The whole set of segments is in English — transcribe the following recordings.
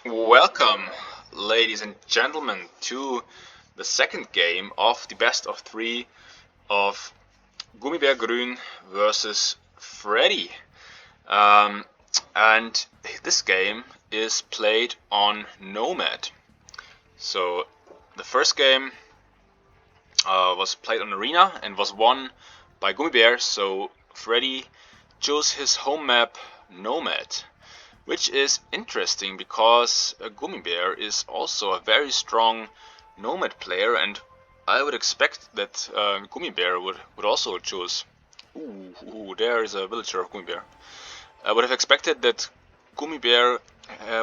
Welcome, ladies and gentlemen, to the second game of the best of three of Gummibaer Gruen versus Freddy. Um, and this game is played on Nomad. So the first game was played on Arena and was won by Gummibaer. So Freddy chose his home map Nomad, which is interesting because Gummibaer is also a very strong Nomad player, and I would expect that Gummibaer would also choose. There is a villager of Gummibaer. I would have expected that Gummibaer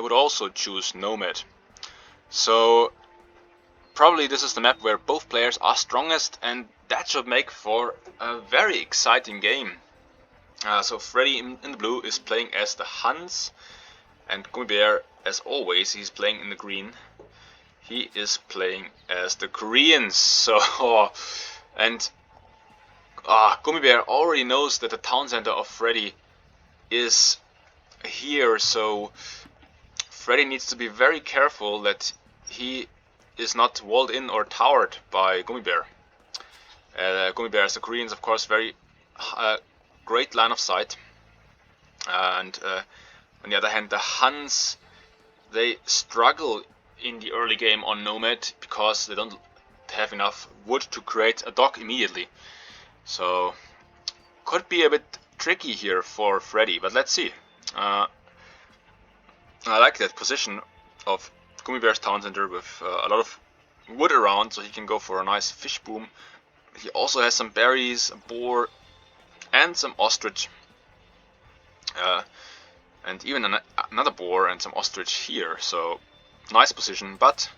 would also choose Nomad. So probably this is the map where both players are strongest, and that should make for a very exciting game. So Freddy in the blue is playing as the Huns, and Gummibaer, as always, he's playing in the green. He is playing as the Koreans. So, and Gummibaer already knows that the town center of Freddy is here. So Freddy needs to be very careful that he is not walled in or towered by Gummibaer. Gummibaer, as the Koreans, of course, very great line of sight, and on the other hand, the Huns, they struggle in the early game on Nomad because they don't have enough wood to create a dock immediately. So could be a bit tricky here for Freddy, but let's see. I like that position of Gummibaer's town center with a lot of wood around, so he can go for a nice fish boom. He also has some berries, a boar, and some ostrich. And even another boar and some ostrich here, so nice position. But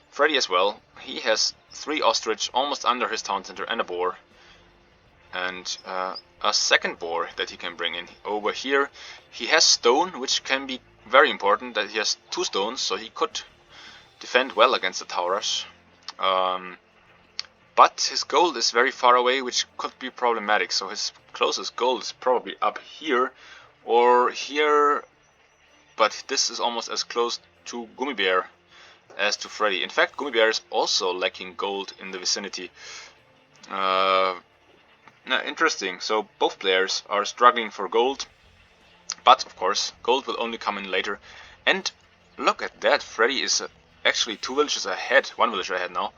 Freddy as well, he has 3 ostrich almost under his town center and a boar, and a second boar that he can bring in over here. He has stone, which can be very important, that he has 2 stones, so he could defend well against the tower rush. But his gold is very far away, which could be problematic, so his closest goal is probably up here or here, but this is almost as close to Gummibaer as to Freddy. In fact, Gummibaer is also lacking gold in the vicinity. Interesting, so both players are struggling for gold, but of course gold will only come in later. And look at that, Freddy is actually 2 villages ahead, 1 villager ahead now,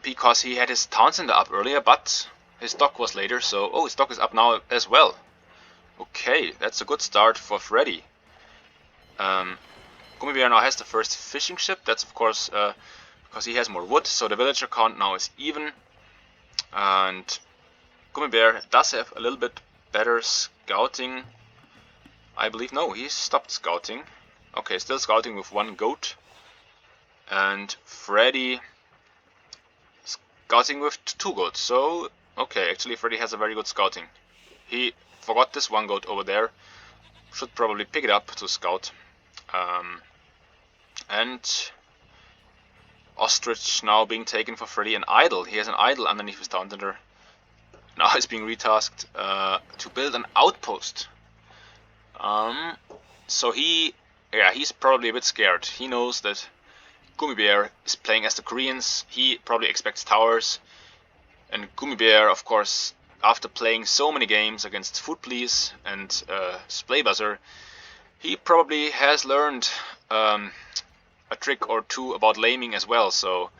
because he had his town center up earlier, but his dock was later, so his dock is up now as well. Okay, that's a good start for Freddy. Gummibaer now has the first fishing ship. That's of course because he has more wood, so the villager count now is even. And Gummibaer does have a little bit better scouting, I believe. No, he stopped scouting. Okay, still scouting with 1 goat. And Freddy scouting with 2 goats. So, okay, actually Freddy has a very good scouting. He forgot this 1 goat over there. Should probably pick it up to scout. And ostrich now being taken for Freddy. An idol. He has an idol underneath his town center. Now he's being retasked to build an outpost. So he's probably a bit scared. He knows that Gummibaer is playing as the Koreans. He probably expects towers. And Gummibaer, of course, after playing so many games against Food Police and Splay Buzzer, he probably has learned a trick or 2 about laming as well. So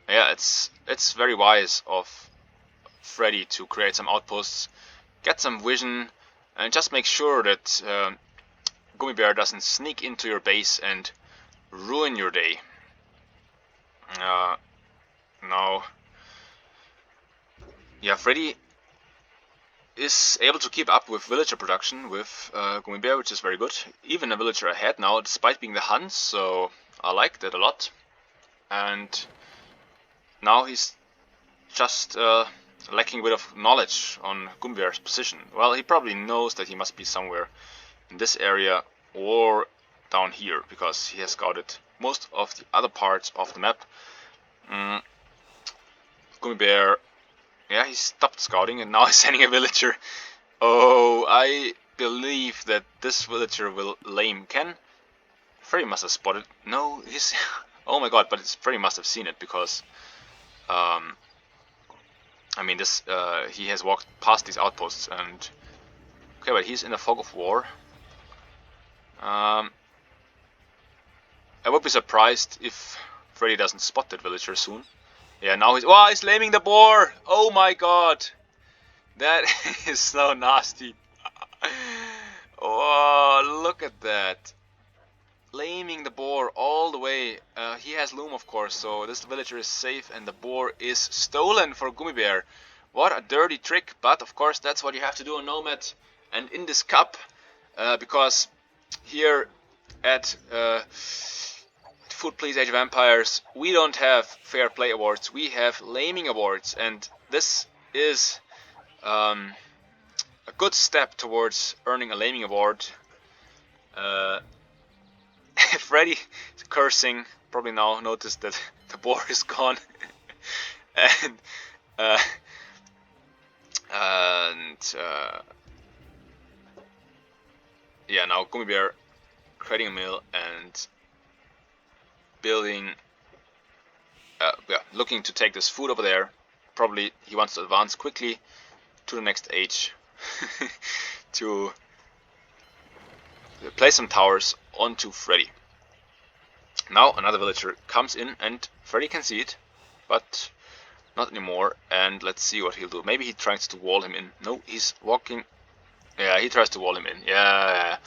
yeah, it's very wise of Freddy to create some outposts, get some vision, and just make sure that Gummibaer doesn't sneak into your base and ruin your day. Now, yeah, Freddy is able to keep up with villager production with Gummibaer, which is very good. Even a villager ahead now, despite being the Huns, so I like that a lot. And now he's just lacking a bit of knowledge on Gummibaer's position. Well, he probably knows that he must be somewhere in this area or down here, because he has scouted most of the other parts of the map. Gummibaer, yeah, he stopped scouting and now he's sending a villager. Oh, I believe that this villager will lame. Freddy must have spotted. No, he's... oh my god, but Freddy must have seen it because... I mean, this he has walked past these outposts and... Okay, but he's in a fog of war. I would be surprised if Freddy doesn't spot that villager soon. Yeah, now he's... wow, he's laming the boar! Oh my god! That is so nasty. Oh, look at that. Laming the boar all the way. He has loom, of course, so this villager is safe and the boar is stolen for Gummibaer. What a dirty trick, but of course that's what you have to do on Nomad and in this cup, because here at Food Please Age of Empires we don't have fair play awards, we have laming awards, and this is a good step towards earning a laming award. Freddy is cursing, probably now noticed that the boar is gone. and yeah, now Gummibaer creating a mill and building, yeah, looking to take this food over there. Probably he wants to advance quickly to the next age to place some towers onto Freddy. Now another villager comes in and Freddy can see it, but not anymore. And let's see what he'll do. Maybe he tries to wall him in. No, he's walking. Yeah, he tries to wall him in. Yeah.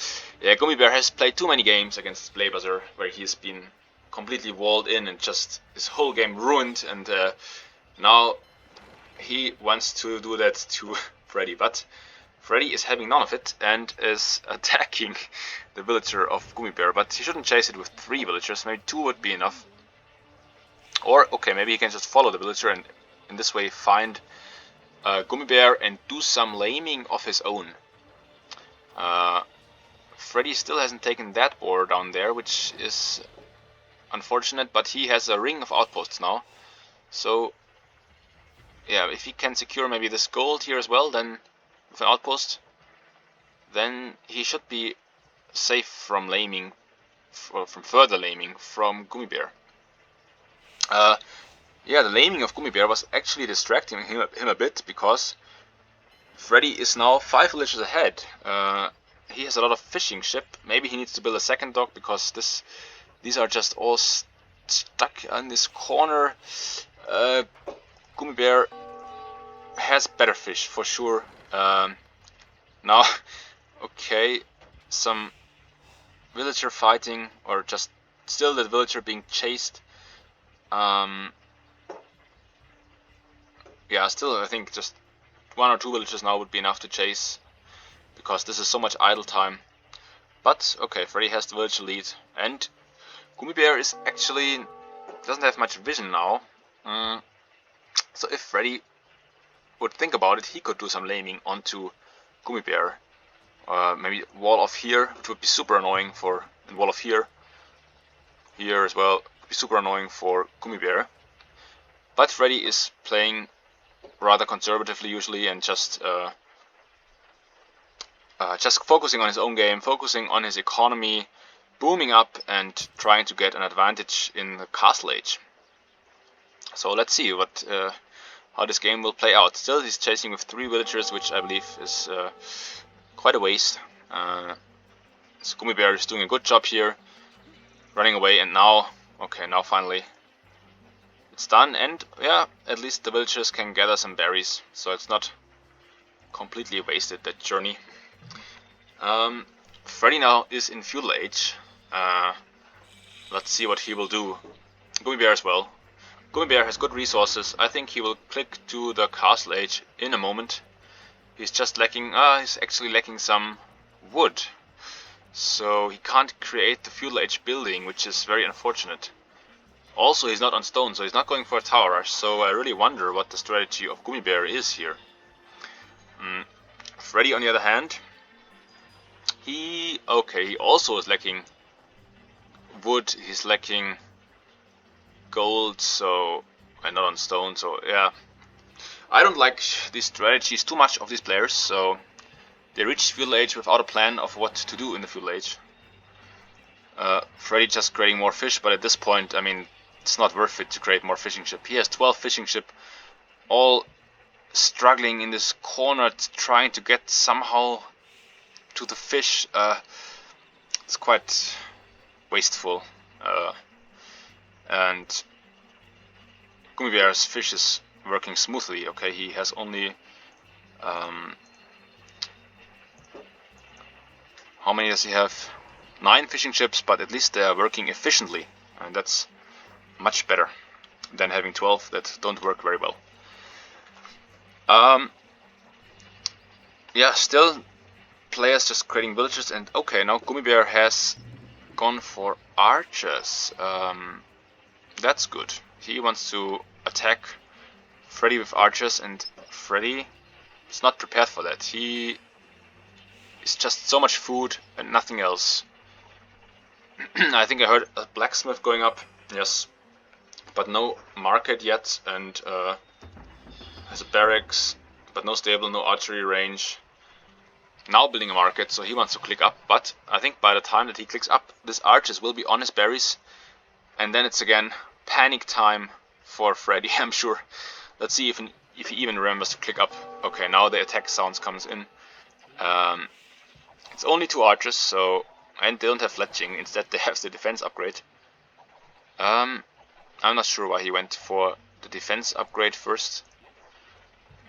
Gummibaer has played too many games against Blazer where he's been completely walled in and just his whole game ruined. And now he wants to do that to Freddy, but Freddy is having none of it and is attacking the villager of Gummibaer, but he shouldn't chase it with 3 villagers, maybe 2 would be enough. Or, okay, maybe he can just follow the villager and in this way find Gummibaer and do some laming of his own. Freddy still hasn't taken that boar down there, which is unfortunate, but he has a ring of outposts now. So, yeah, if he can secure maybe this gold here as well, then with an outpost, then he should be safe from laming, from further laming from Gummibaer. Yeah, the laming of Gummibaer was actually distracting him a bit because Freddy is now 5 villages ahead. He has a lot of fishing ship. Maybe he needs to build a second dock because these are just all stuck in this corner. Gummibaer has better fish for sure. Now, okay, some villager fighting, or just still the villager being chased. Yeah, still I think just 1 or 2 villagers now would be enough to chase, because this is so much idle time. But okay, Freddy has the villager lead, and Gummibaer is actually doesn't have much vision now. So if Freddy would think about it, he could do some laming onto Gummibaer. Maybe wall off here, which would be super annoying for, and wall off here as well, would be super annoying for Gummibaer. But Freddy is playing rather conservatively usually and just focusing on his own game, focusing on his economy, booming up and trying to get an advantage in the castle age. So let's see what how this game will play out. Still he's chasing with 3 villagers, which I believe is quite a waste. So Gummibaer is doing a good job here, running away, and now, okay, now finally it's done, and yeah, at least the villagers can gather some berries, so it's not completely wasted, that journey. Freddy now is in feudal age. Let's see what he will do. Gummibaer as well. Gummibaer has good resources. I think he will click to the castle age in a moment. He's just lacking, he's actually lacking some wood. So he can't create the feudal age building, which is very unfortunate. Also, he's not on stone, so he's not going for a tower rush, so I really wonder what the strategy of Gummibaer is here. Freddy, on the other hand, he also is lacking wood, he's lacking gold, so, and not on stone, so yeah. I don't like these strategies too much of these players, so They reached feudal age without a plan of what to do in the feudal age. Freddy just creating more fish, but at this point, I mean, it's not worth it to create more fishing ship. He has 12 fishing ship, all struggling in this corner, trying to get somehow to the fish. It's quite wasteful. And Gummibaer's fish is working smoothly. Okay, he has only how many does he have? 9 fishing ships, but at least they are working efficiently, and that's much better than having 12 that don't work very well. Yeah, still players just creating villagers, and okay, now Gummibaer has gone for archers. That's good. He wants to attack Freddy with archers, and Freddy is not prepared for that. He is just so much food and nothing else. I think I heard a blacksmith going up, yes, but no market yet, and has a barracks, but no stable, no archery range. Now building a market, so he wants to click up, but I think by the time that he clicks up, this archers will be on his berries, and then it's again panic time for Freddy, I'm sure. Let's see if he even remembers to click up. Okay, now the attack sounds comes in. It's only 2 archers, so, and they don't have fletching, instead they have the defense upgrade. I'm not sure why he went for the defense upgrade first.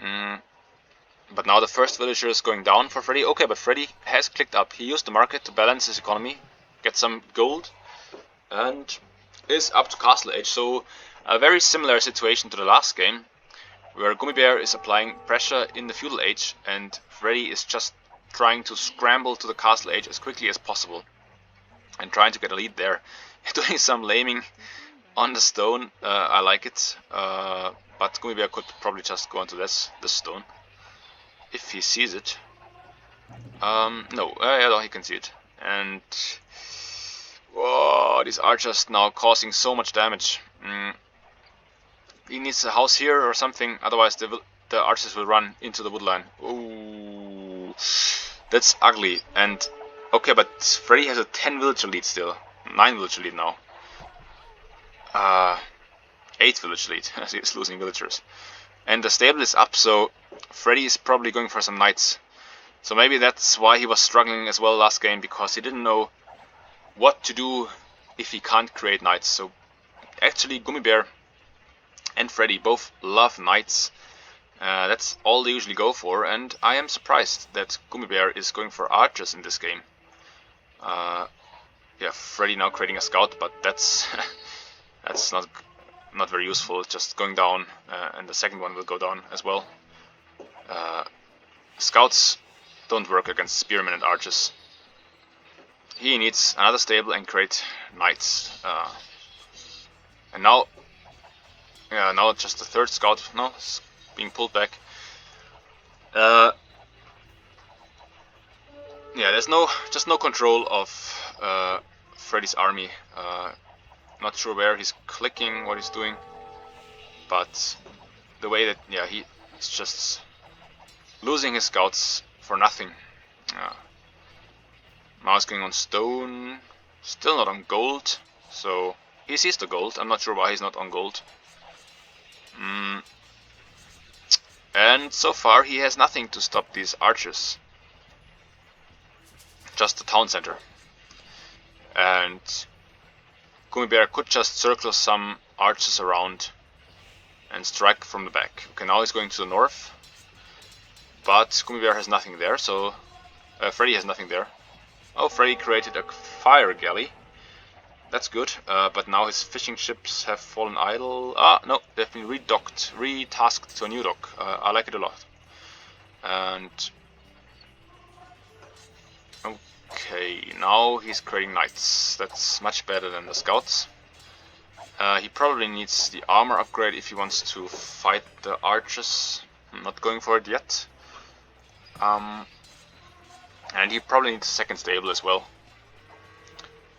But now the first villager is going down for Freddy. Okay, but Freddy has clicked up. He used the market to balance his economy, get some gold, and is up to castle age. So a very similar situation to the last game, where Gummibaer is applying pressure in the feudal age, and Freddy is just trying to scramble to the castle age as quickly as possible, and trying to get a lead there. Doing some laming on the stone, I like it, but Gummibaer could probably just go into this stone if he sees it. No, yeah, he can see it. And whoa, these archers now causing so much damage. He needs a house here or something, otherwise the archers will run into the woodline. Ooh, that's ugly. And okay, but Freddy has a 10 villager lead still, 9 villager lead now. 8 village lead. He's losing villagers. And the stable is up, so Freddy is probably going for some knights. So maybe that's why he was struggling as well last game, because he didn't know what to do if he can't create knights. So actually Gummibaer and Freddy both love knights. That's all they usually go for, and I am surprised that Gummibaer is going for archers in this game. Yeah, Freddy now creating a scout, but that's that's not very useful. It's just going down, and the second one will go down as well. Scouts don't work against spearmen and archers. He needs another stable and create knights. And now, yeah, now just the third scout. No, it's being pulled back. Yeah, there's just no control of Freddy's army. Not sure where he's clicking, what he's doing, but the way that, yeah, he's just losing his scouts for nothing. Now he's going on stone, still not on gold, so he sees the gold. I'm not sure why he's not on gold. And so far he has nothing to stop these archers. Just the town center. And Gummibaer could just circle some archers around and strike from the back. Okay, now he's going to the north, but Gummibaer has nothing there, so Freddy has nothing there. Oh, Freddy created a fire galley. That's good, but now his fishing ships have fallen idle. Ah, no, they've been retasked to a new dock. I like it a lot. And okay, now he's creating knights. That's much better than the scouts. He probably needs the armor upgrade if he wants to fight the archers. I'm not going for it yet. And he probably needs a second stable as well.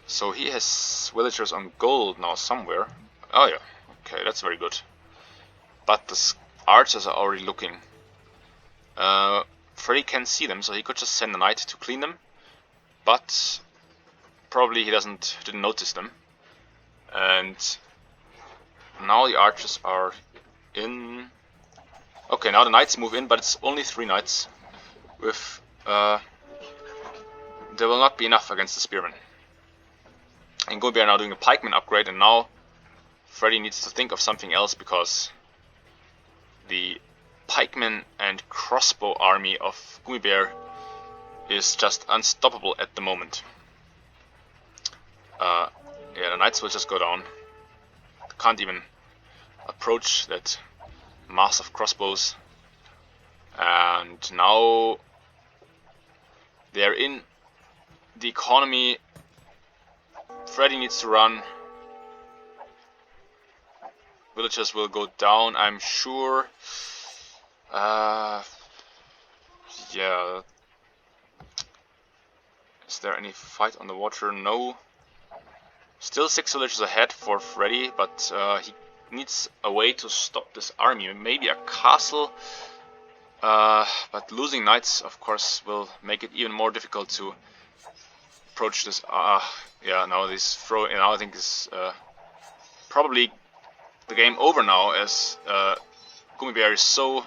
So he has villagers on gold now somewhere. Oh yeah, okay, that's very good. But the archers are already looking. Freddy can see them, so he could just send a knight to clean them, but probably he didn't notice them. And now the archers are in. Okay, now the knights move in, but it's only 3 knights. With there will not be enough against the spearmen. And Gummibaer are now doing a pikeman upgrade, and now Freddy needs to think of something else because the pikeman and crossbow army of Gummibaer is just unstoppable at the moment. Yeah, the knights will just go down. Can't even approach that mass of crossbows. And now they're in the economy. Freddy needs to run. Villagers will go down, I'm sure. Yeah. Is there any fight on the water? No. Still 6 villagers ahead for Freddy, but he needs a way to stop this army. Maybe a castle. But losing knights, of course, will make it even more difficult to approach this. Yeah, now this throw. Now I think is probably the game over now, as Gummibaer is so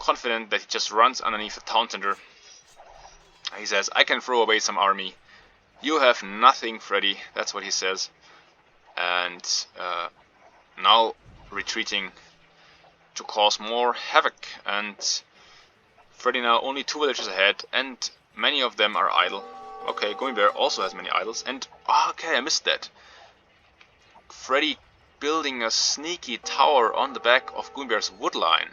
confident that he just runs underneath the town center. He says, "I can throw away some army. You have nothing, Freddy." That's what he says. And now retreating to cause more havoc. And Freddy now only 2 villages ahead, and many of them are idle. Okay, Gummibaer also has many idols. And okay, I missed that. Freddy building a sneaky tower on the back of Gummibaer's wood line.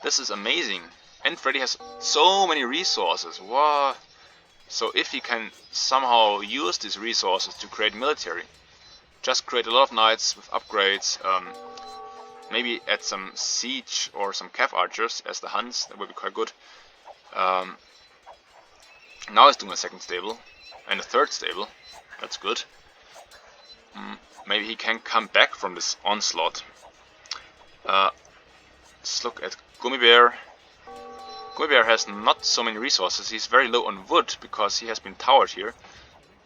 This is amazing. And Freddy has so many resources. Wow. So if he can somehow use these resources to create military, just create a lot of knights with upgrades, maybe add some siege or some cav archers as the Huns, that would be quite good. Now he's doing a 2nd stable and a 3rd stable. That's good. Maybe he can come back from this onslaught. Let's look at Gummibaer. Gummibaer has not so many resources. He's very low on wood because he has been towered here.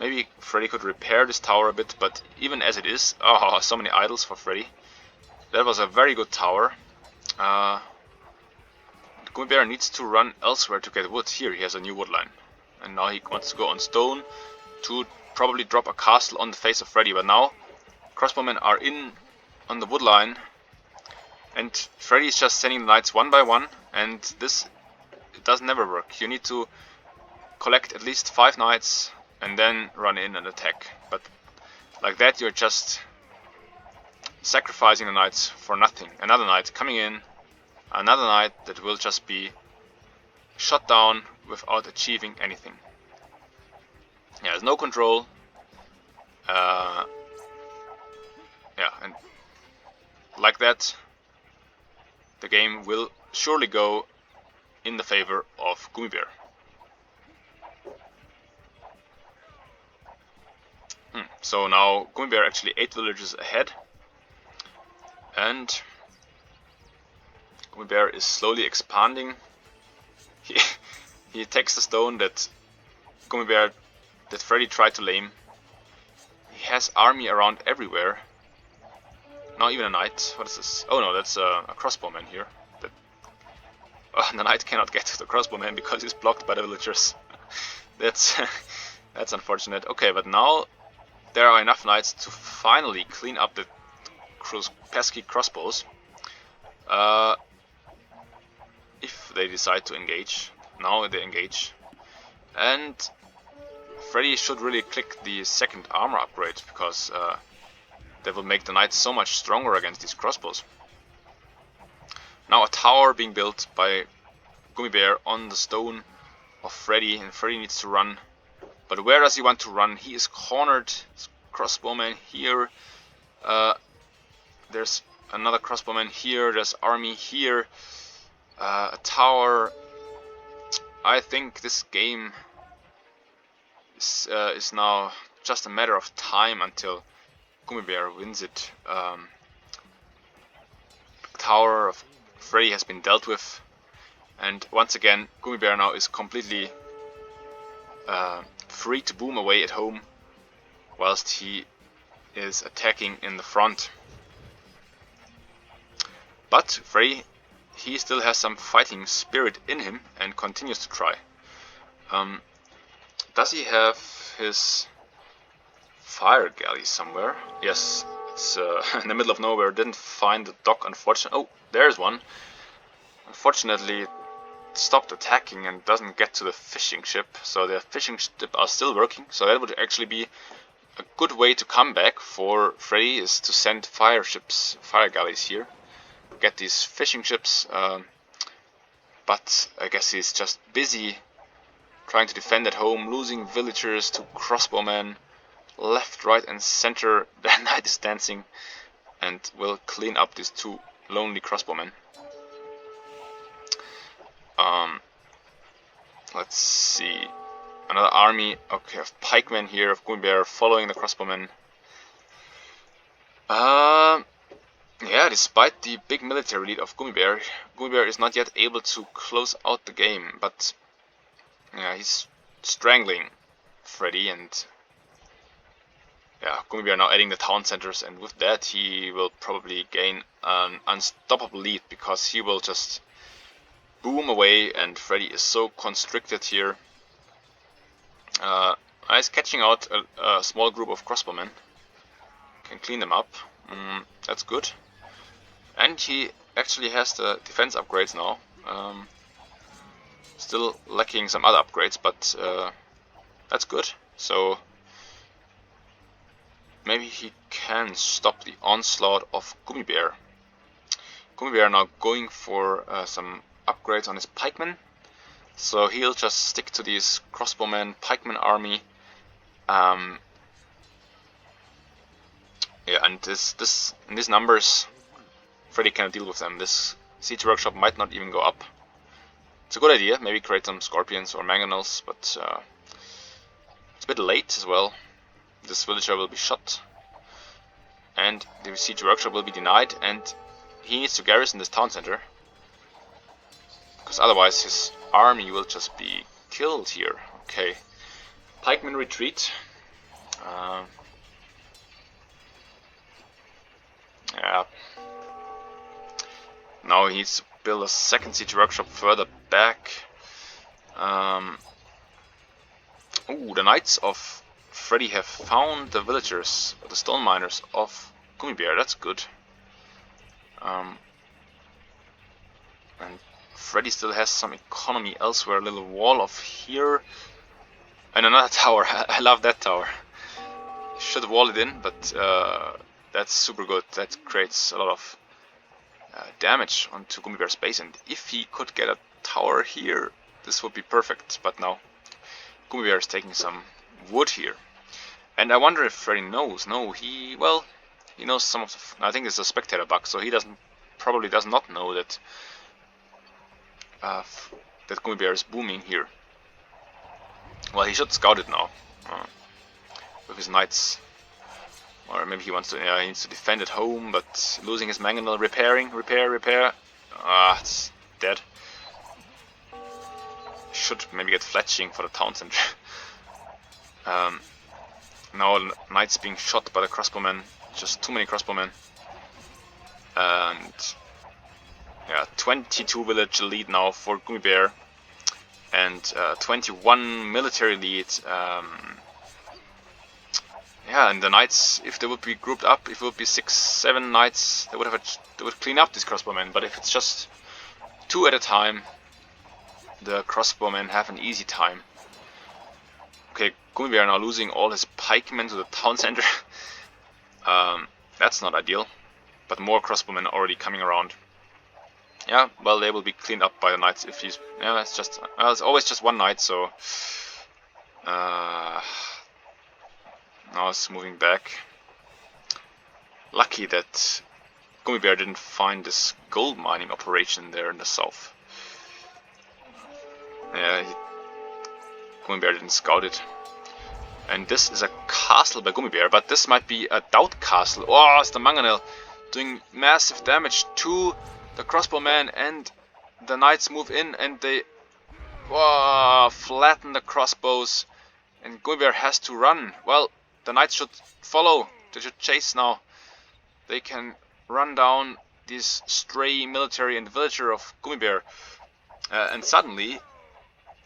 Maybe Freddy could repair this tower a bit, but even as it is, so many idols for Freddy. That was a very good tower. Gummibaer needs to run elsewhere to get wood. Here he has a new wood line. And now he wants to go on stone to probably drop a castle on the face of Freddy. But now crossbowmen are in on the wood line. And Freddy is just sending the knights one by one. And this does never work. You need to collect at least 5 knights and then run in and attack. But like that you're just sacrificing the knights for nothing. Another knight coming in, another knight that will just be shot down without achieving anything. Yeah, there's no control. Yeah, and like that the game will surely go in the favor of Gummibaer. So now Gummibaer actually 8 villages ahead, and Gummibaer is slowly expanding. He takes the stone that Freddy tried to lame. He has army around everywhere. Not even a knight. What is this? Oh no, that's a crossbowman here. The knight cannot get to the crossbowman because he's blocked by the villagers. That's unfortunate. Okay, but now there are enough knights to finally clean up the pesky crossbows. If they decide to engage. Now they engage. And Freddy should really click the 2nd armor upgrade, because that will make the knights so much stronger against these crossbows. Now a tower being built by Gummibaer on the stone of Freddy, and Freddy needs to run. But where does he want to run? He is cornered. Crossbowman here. There's another crossbowman here. There's army here. A tower. I think this game is now just a matter of time until Gummibaer wins it. Tower of Freddy has been dealt with. And once again, Gummibaer now is completely free to boom away at home, whilst he is attacking in the front. But Freddy, he still has some fighting spirit in him and continues to try. Does he have his fire galley somewhere? Yes, it's in the middle of nowhere. Didn't find the dock, unfortunately. Oh, there's one. Unfortunately, it stopped attacking and doesn't get to the fishing ship. So the fishing ship are still working. So that would actually be a good way to come back for Freddy, is to send fire galleys here. Get these fishing ships. But I guess he's just busy trying to defend at home, losing villagers to crossbowmen left, right and center. The knight is dancing and will clean up these two lonely crossbowmen. Let's see. Another army. Okay, of pikemen here, of Gummibaer following the crossbowmen. Yeah, despite the big military lead of Gummibaer is not yet able to close out the game, but yeah, he's strangling Freddy, and yeah, Gummibaer now adding the town centers, and with that he will probably gain an unstoppable lead, because he will just boom away, and Freddy is so constricted here. He's catching out a small group of crossbowmen. Can clean them up. That's good. And he actually has the defense upgrades now. Still lacking some other upgrades, but that's good. So maybe he can stop the onslaught of Gummibaer. Gummibaer now going for some upgrades on his pikemen. So he'll just stick to these crossbowmen, pikemen army. Yeah, and in these numbers, Freddy cannot deal with them. This siege workshop might not even go up. It's a good idea, maybe create some scorpions or mangonels, but it's a bit late as well. This villager will be shot, and the siege workshop will be denied, and he needs to garrison this town center, because otherwise his army will just be killed here. Okay, pikemen retreat. Yeah. Now he needs to build a second siege workshop further back. The knights of Freddy have found the villagers, the stone miners of Gummibaer. That's good. And Freddy still has some economy elsewhere. A little wall of here, and another tower. I love that tower. Should wall it in, but that's super good. That creates a lot of damage onto Gummibaer's base, and if he could get a tower here, this would be perfect. But now Gummibaer is taking some wood here, and I wonder if Freddy knows. No, he knows some of the. I think it's a spectator bug, so he probably does not know that that Gummibaer is booming here. Well, he should scout it now with his knights. Or maybe he wants to, he needs to defend at home, but losing his mangonel, repair. It's dead. Should maybe get fletching for the town center. Now knights being shot by the crossbowmen, just too many crossbowmen. And yeah, 22 village lead now for Gummibaer, and 21 military lead. Yeah, and the knights, if they would be grouped up, if it would be 6-7 knights, they would clean up these crossbowmen. But if it's just 2 at a time, the crossbowmen have an easy time. Okay, Gummibaer now losing all his pikemen to the town center. That's not ideal, but more crossbowmen already coming around. Yeah, well, they will be cleaned up by the knights if he's. Yeah, it's always just one knight, so. Now it's moving back. Lucky that Gummibaer didn't find this gold mining operation there in the south. Yeah, Gummibaer didn't scout it. And this is a castle by Gummibaer, but this might be a doubt castle. Oh, it's the mangonel doing massive damage to the crossbowman, and the knights move in and they flatten the crossbows, and Gummibaer has to run. Well, the knights should follow. They should chase now. They can run down this stray military and villager of Gummibaer. And suddenly,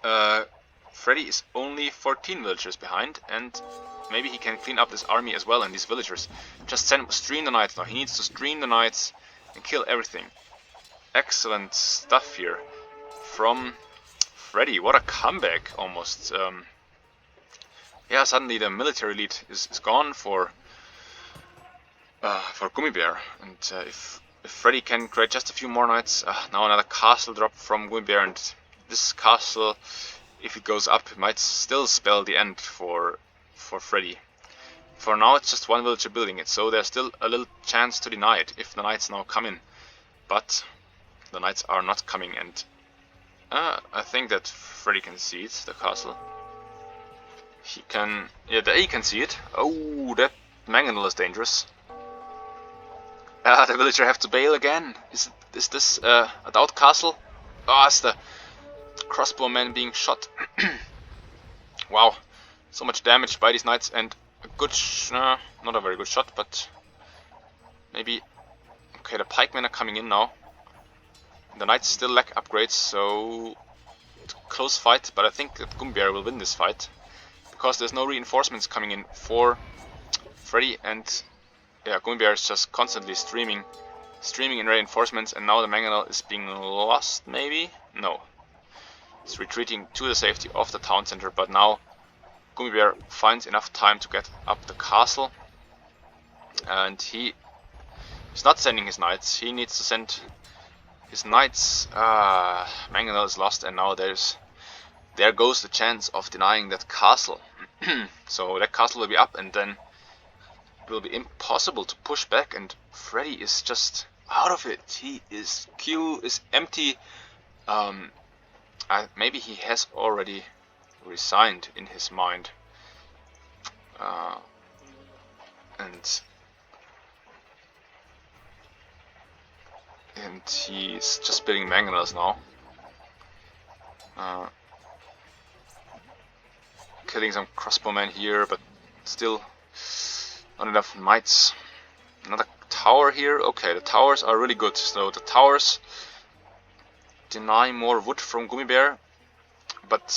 Freddy is only 14 villagers behind, and maybe he can clean up this army as well and these villagers. Just stream the knights now. He needs to stream the knights and kill everything. Excellent stuff here from Freddy. What a comeback almost. Yeah, suddenly the military lead is gone for Gummibaer, and if Freddy can create just a few more knights, now another castle drop from Gummibaer, and this castle, if it goes up, might still spell the end for Freddy. For now it's just one villager building it, so there's still a little chance to deny it if the knights now come in, but the knights are not coming, and I think that Freddy can see it, the castle. He can, yeah, there he can see it. Oh, that mangonel is dangerous. The villager have to bail again. Is this a doubt castle? Oh, it's the crossbowman being shot. Wow, so much damage by these knights, and a good, not a very good shot, but maybe. Okay, the pikemen are coming in now. The knights still lack upgrades, so it's a close fight. But I think that Gummibaer will win this fight because there's no reinforcements coming in for Freddy, and yeah, Gummibaer is just constantly streaming in reinforcements, and now the mangonel is being lost, maybe? No. It's retreating to the safety of the town center, but now Gummibaer finds enough time to get up the castle, and he is not sending his knights. He needs to send his knights. Mangonel is lost, and now there goes the chance of denying that castle. So that castle will be up, and then it will be impossible to push back, and Freddy is just out of it. Q is empty. Maybe he has already resigned in his mind, and he's just building mangonels now, killing some crossbowmen here, but still not enough knights. Another tower here. Okay, the towers are really good. So the towers deny more wood from Gummibaer, but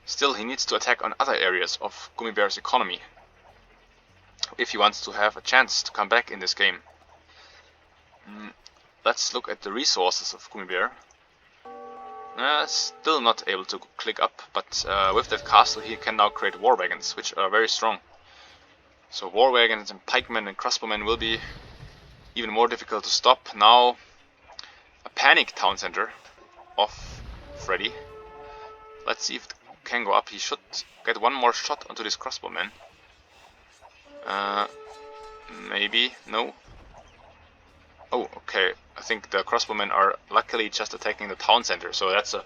still he needs to attack on other areas of Gummibaer's economy if he wants to have a chance to come back in this game. Let's look at the resources of Gummibaer. Still not able to click up, but with that castle he can now create war wagons, which are very strong. So war wagons and pikemen and crossbowmen will be even more difficult to stop. Now a panic town center of Freddy. Let's see if it can go up. He should get one more shot onto this crossbowman. Maybe, no. Oh, okay. I think the crossbowmen are luckily just attacking the town center, so that's a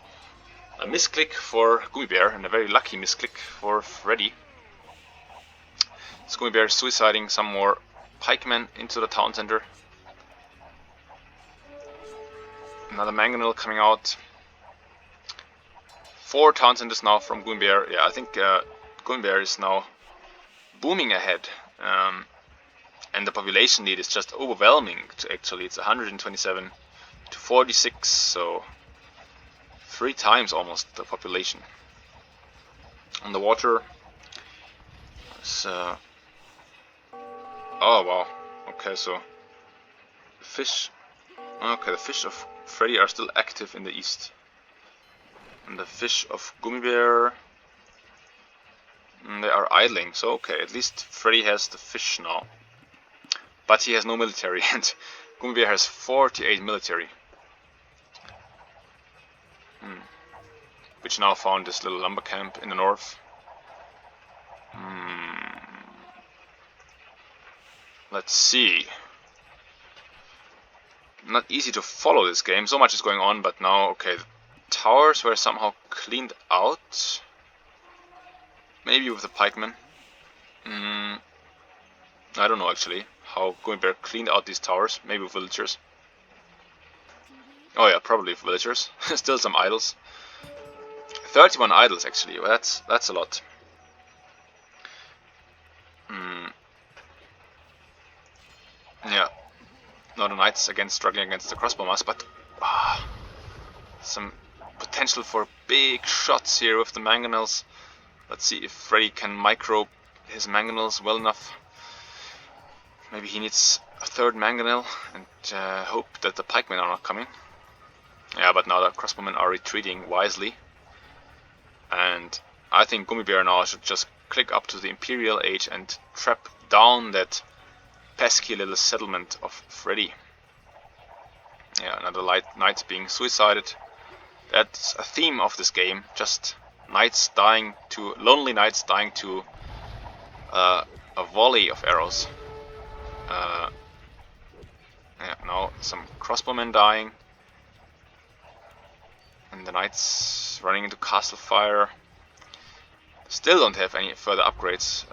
misclick for Gummibaer, and a very lucky misclick for Freddy. Gummibaer is suiciding some more pikemen into the town center. Another mangonel coming out. 4 town centers now from Gummibaer. Yeah, I think Gummibaer is now booming ahead. And the population lead is just overwhelming, actually. It's 127 to 46, so 3 times almost the population. On the water, it's, oh wow, okay, so the fish of Freddy are still active in the east. And the fish of Gummibaer, they are idling, so okay, at least Freddy has the fish now. But he has no military, and Gummibaer has 48 military. Which now found this little lumber camp in the north. Let's see. Not easy to follow this game, so much is going on, but now, okay, the towers were somehow cleaned out. Maybe with the pikemen. I don't know actually how Gummibaer cleaned out these towers, maybe with villagers. Oh yeah, probably villagers. Still some idols. 31 idols actually. Well, that's a lot. Yeah, not the knights again struggling against the crossbowmers, but some potential for big shots here with the mangonels. Let's see if Freddy can micro his mangonels well enough. Maybe he needs a third mangonel and hope that the pikemen are not coming. Yeah, but now the crossbowmen are retreating wisely. And I think Gummibaer now should just click up to the Imperial Age and trap down that pesky little settlement of Freddy. Yeah, another knight being suicided. That's a theme of this game. Just lonely knights dying to a volley of arrows. Yeah, now some crossbowmen dying. And the knights running into castle fire. Still don't have any further upgrades.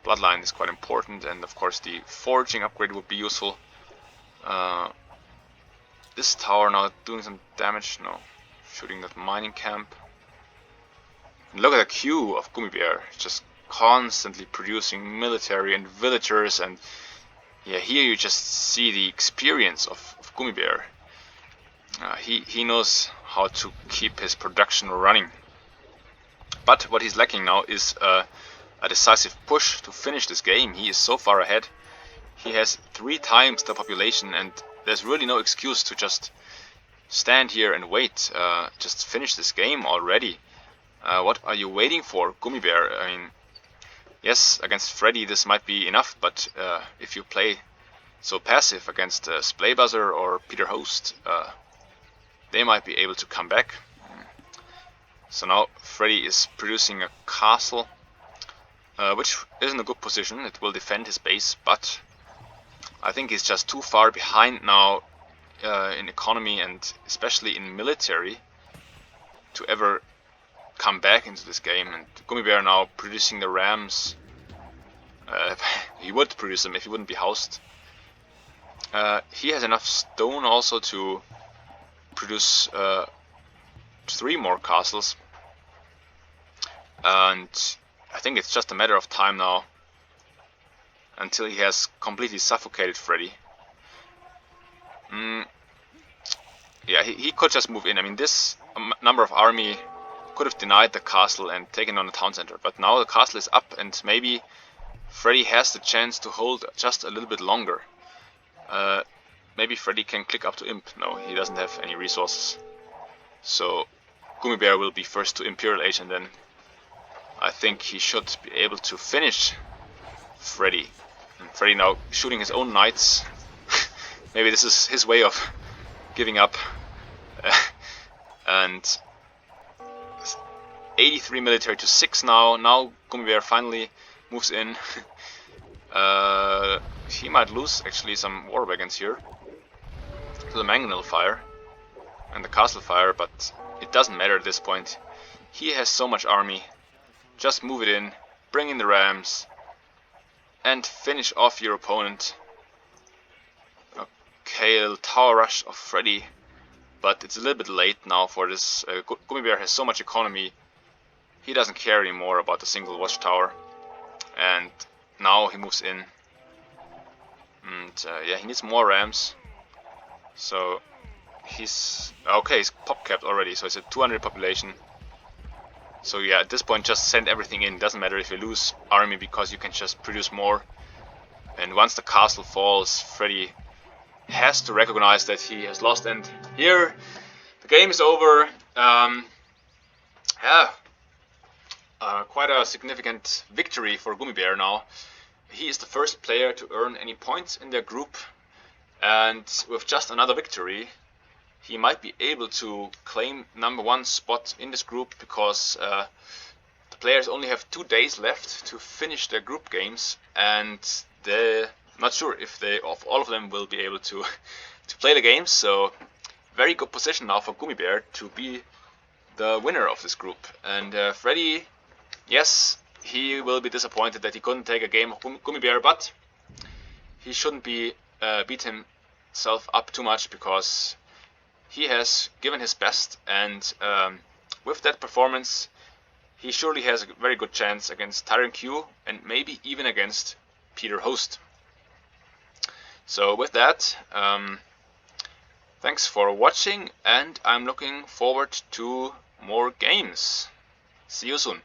Bloodline is quite important, and of course the forging upgrade would be useful. This tower now doing some damage. No, shooting that mining camp. And look at the queue of Gummibaer, just constantly producing military and villagers, and yeah, here you just see the experience of Gummibaer. He knows how to keep his production running. But what he's lacking now is a decisive push to finish this game. He is so far ahead. He has 3 times the population, and there's really no excuse to just stand here and wait. Just finish this game already. What are you waiting for, Gummibaer? I mean, yes, against Freddy this might be enough, but if you play so passive against Splaybuzzer or Peter Host, they might be able to come back. So now Freddy is producing a castle, which is in a good position. It will defend his base, but I think he's just too far behind now in economy and especially in military to ever come back into this game. And Gummibaer now producing the rams. He would produce them if he wouldn't be housed. He has enough stone also to produce 3 more castles, and I think it's just a matter of time now until he has completely suffocated Freddy. Yeah, he could just move in. I mean, this number of army could have denied the castle and taken on the town center, but now the castle is up and maybe Freddy has the chance to hold just a little bit longer. Maybe Freddy can click up to Imp. No, he doesn't have any resources. So Gummibaer will be first to Imperial Age, and then I think he should be able to finish Freddy. And Freddy now shooting his own knights. Maybe this is his way of giving up. And 83 military to 6 now. Now Gummibaer finally moves in. He might lose actually some war wagons here to the mangonel fire and the castle fire, but it doesn't matter at this point. He has so much army. Just move it in, bring in the rams, and finish off your opponent. Okay, a little tower rush of Freddy, but it's a little bit late now for this. Gummibaer has so much economy, he doesn't care anymore about the single watchtower. And now he moves in. And yeah, he needs more rams. So he's okay, he's pop capped already, so it's a 200 population. So yeah, at this point just send everything in. Doesn't matter if you lose army because you can just produce more. And once the castle falls, Freddy has to recognize that he has lost, and here the game is over. Yeah, quite a significant victory for Gummibaer now. He is the first player to earn any points in their group, and with just another victory he might be able to claim #1 spot in this group, because the players only have 2 days left to finish their group games, and they're not sure if all of them will be able to play the games. So very good position now for Gummibaer to be the winner of this group. And Freddy, yes, he will be disappointed that he couldn't take a game of Gummibaer, but he shouldn't be beat him himself up too much, because he has given his best, and with that performance he surely has a very good chance against Tyron Q and maybe even against Peter Host. So with that, thanks for watching, and I'm looking forward to more games. See you soon.